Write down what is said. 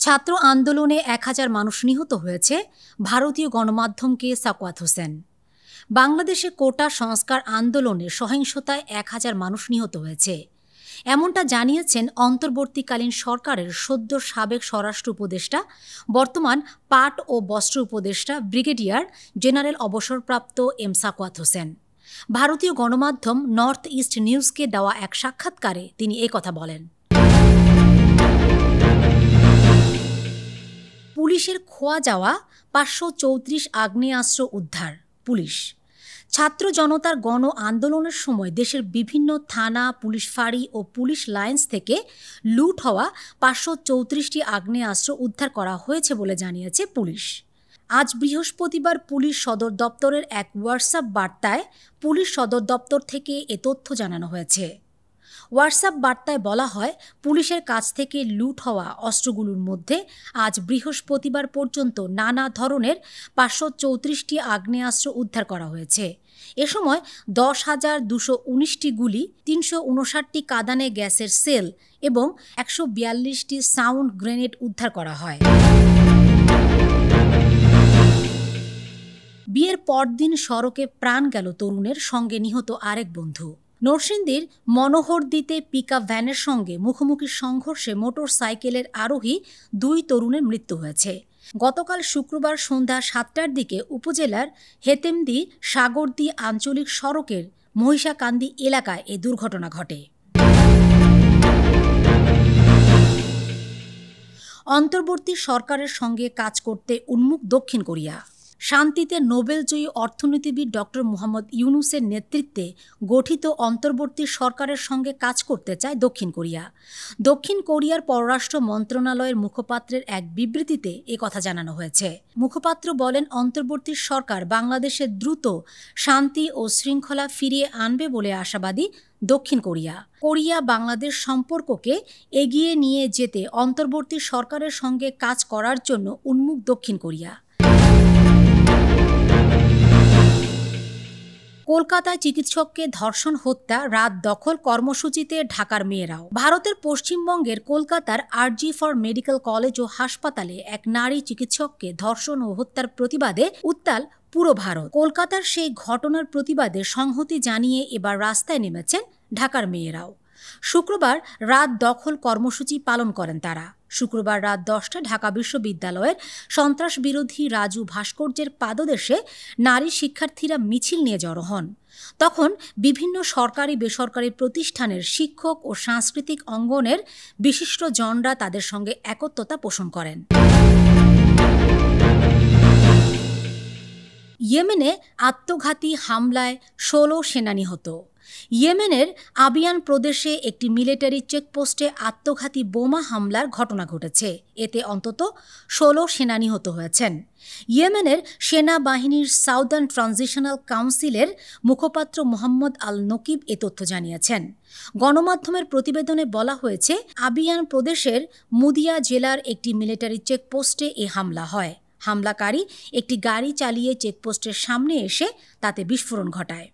ছাত্র আন্দোলনে ১,০০০ মানুষ নিহত হয়েছে, ভারতীয় গণমাধ্যমকে সাকওয়াত হোসেন। বাংলাদেশে কোটা সংস্কার আন্দোলনে সহিংসতায় ১,০০০ মানুষ নিহত হয়েছে, এমনটা জানিয়েছেন অন্তর্বর্তীকালীন সরকারের সদ্য সাবেক স্বরাষ্ট্র উপদেষ্টা, বর্তমান পাট ও বস্ত্র উপদেষ্টা ব্রিগেডিয়ার জেনারেল অবসরপ্রাপ্ত এম সাকওয়াত হোসেন। ভারতীয় গণমাধ্যম নর্থ ইস্ট নিউজকে দেওয়া এক সাক্ষাৎকারে তিনি কথা বলেন। পুলিশের খোয়া যাওয়া ৫৩৪ আগ্নেয়াস্ত্র উদ্ধার। পুলিশ ছাত্র জনতার গণ আন্দোলনের সময় দেশের বিভিন্ন থানা, পুলিশ ফাঁড়ি ও পুলিশ লাইন্স থেকে লুট হওয়া ৫৩৪টি আগ্নেয়াস্ত্র উদ্ধার করা হয়েছে বলে জানিয়েছে পুলিশ। আজ বৃহস্পতিবার পুলিশ সদর দপ্তরের এক হোয়াটসঅ্যাপ বার্তায় পুলিশ সদর দপ্তর থেকে এ তথ্য জানানো হয়েছে। হোয়াটসঅ্যাপ বার্তায় বলা হয়, পুলিশের কাছ থেকে লুট হওয়া অস্ত্রগুলোর মধ্যে আজ বৃহস্পতিবার পর্যন্ত নানা ধরনের ৫৩৪টি আগ্নেয়াস্ত্র উদ্ধার করা হয়েছে। এ সময় ১০,২১৯টি গুলি, ৩৫৯টি কাঁদানে গ্যাসের সেল এবং ১৪২টি সাউন্ড গ্রেনেড উদ্ধার করা হয়। বিয়ের পরদিন সড়কে প্রাণ গেল তরুণের, সঙ্গে নিহত আরেক বন্ধু। নরসিংদীর মনোহরদীতে পিকআপ ভ্যানের সঙ্গে মুখোমুখি সংঘর্ষে মোটর সাইকেলের আরোহী ২ তরুণের মৃত্যু হয়েছে। গতকাল শুক্রবার সন্ধ্যা ৭টার দিকে উপজেলার হেতেমদি সাগরদী আঞ্চলিক সড়কের মহিষাকান্দি এলাকায় এ দুর্ঘটনা ঘটে। অন্তর্বর্তী সরকারের সঙ্গে কাজ করতে উন্মুখ দক্ষিণ কোরিয়া। শান্তিতে নোবেলজয়ী অর্থনীতিবিদ ডক্টর মোহাম্মদ ইউনুসের নেতৃত্বে গঠিত অন্তর্বর্তী সরকারের সঙ্গে কাজ করতে চায় দক্ষিণ কোরিয়া। দক্ষিণ কোরিয়ার পররাষ্ট্র মন্ত্রণালয়ের মুখপাত্রের এক বিবৃতিতে কথা জানানো হয়েছে। মুখপাত্র বলেন, অন্তর্বর্তী সরকার বাংলাদেশে দ্রুত শান্তি ও শৃঙ্খলা ফিরিয়ে আনবে বলে আশাবাদী দক্ষিণ কোরিয়া। কোরিয়া বাংলাদেশ সম্পর্ককে এগিয়ে নিয়ে যেতে অন্তর্বর্তী সরকারের সঙ্গে কাজ করার জন্য উন্মুখ দক্ষিণ কোরিয়া। কলকাতায় চিকিৎসককে ধর্ষণ, হত্যা, রাত দখল কর্মসূচিতে ঢাকার মেয়েরাও। ভারতের পশ্চিমবঙ্গের কলকাতার আরজি ফর মেডিকেল কলেজ ও হাসপাতালে এক নারী চিকিৎসককে ধর্ষণ ও হত্যার প্রতিবাদে উত্তাল পুরো ভারত। কলকাতার সেই ঘটনার প্রতিবাদে সংহতি জানিয়ে এবার রাস্তায় নেমেছেন ঢাকার মেয়েরাও। শুক্রবার রাত দখল কর্মসূচি পালন করেন তারা। শুক্রবার রাত 10টায় ঢাকা বিশ্ববিদ্যালয়ের সন্ত্রাস বিরোধী রাজু ভাস্কর্যের পাদদেশে নারী শিক্ষার্থীরা মিছিল নিয়ে জড়ো হন। তখন বিভিন্ন সরকারি বেসরকারি প্রতিষ্ঠানের শিক্ষক ও সাংস্কৃতিক অঙ্গনের বিশিষ্টজনরা তাদের সঙ্গে একত্রতা পোষণ করেন। ইয়েমেনে আত্মঘাতী হামলায় 16 সেনা নিহত। ইয়েমেনের আবিয়ান প্রদেশে একটি মিলিটারি চেকপোস্টে আত্মঘাতী বোমা হামলার ঘটনা ঘটেছে। এতে অন্তত 16 সেনা নিহত হয়েছেন। ইয়েমেনের সেনাবাহিনীর সাউদার্ন ট্রানজিশনাল কাউন্সিলের মুখপাত্র মোহাম্মদ আল নকিব তথ্য জানিয়েছেন। গণমাধ্যমের প্রতিবেদনে বলা হয়েছে, আবিয়ান প্রদেশের মুদিয়া জেলার একটি মিলিটারি চেকপোস্টে হামলা হয়। হামলাকারী একটি গাড়ি চালিয়ে চেকপোস্টের সামনে এসে তাতে বিস্ফোরণ ঘটায়।